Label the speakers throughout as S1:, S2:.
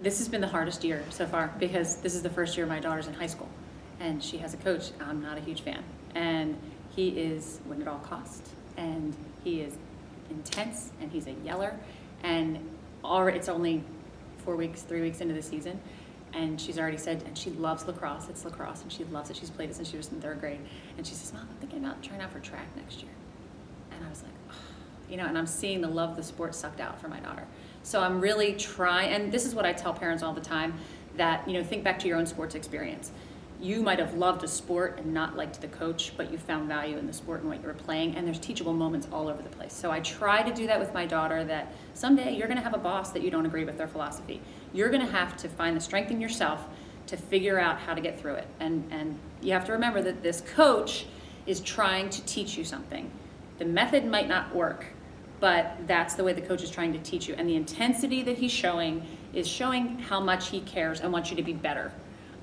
S1: This has been the hardest year so far because this is the first year my daughter's in high school and she has a coach I'm not a huge fan. And he is win at all costs and he is intense and he's a yeller and it's only 3 weeks into the season and she's already said, and she loves lacrosse, it's lacrosse and she loves it. She's played it since she was in 3rd grade. And she says, Mom, I'm thinking about trying out for track next year. And I was like, oh. You know, and I'm seeing the love of the sport sucked out for my daughter. So I'm really trying, and this is what I tell parents all the time, that, you know, think back to your own sports experience. You might have loved a sport and not liked the coach, but you found value in the sport and what you were playing, and there's teachable moments all over the place. So I try to do that with my daughter, that someday you're gonna have a boss that you don't agree with their philosophy. You're gonna have to find the strength in yourself to figure out how to get through it. And you have to remember that this coach is trying to teach you something. The method might not work, but that's the way the coach is trying to teach you. And the intensity that he's showing is showing how much he cares and wants you to be better.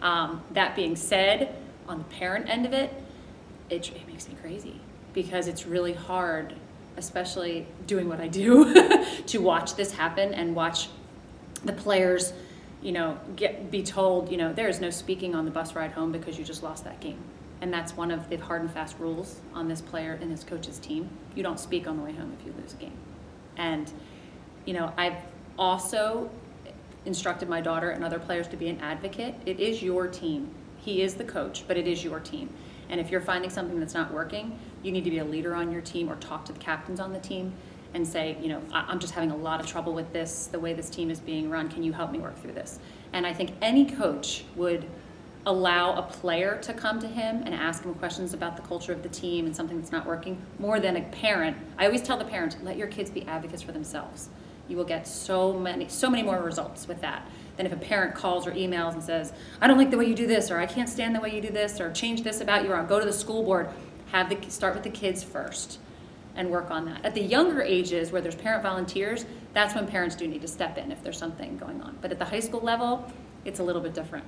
S1: That being said, on the parent end of it, it makes me crazy because it's really hard, especially doing what I do, to watch this happen and watch the players, you know, be told, you know, there is no speaking on the bus ride home because you just lost that game. And that's one of the hard and fast rules on this player and this coach's team. You don't speak on the way home if you lose a game. And, you know, I've also instructed my daughter and other players to be an advocate. It is your team. He is the coach, but it is your team. And if you're finding something that's not working, you need to be a leader on your team or talk to the captains on the team and say, you know, I'm just having a lot of trouble with this, the way this team is being run. Can you help me work through this? And I think any coach would allow a player to come to him and ask him questions about the culture of the team and something that's not working more than a parent. I always tell the parents, let your kids be advocates for themselves. You will get so many more results with that than if a parent calls or emails and says, I don't like the way you do this, or I can't stand the way you do this, or change this about you, or go to the school board. Start with the kids first and work on that. At the younger ages where there's parent volunteers, that's when parents do need to step in if there's something going on. But at the high school level, it's a little bit different.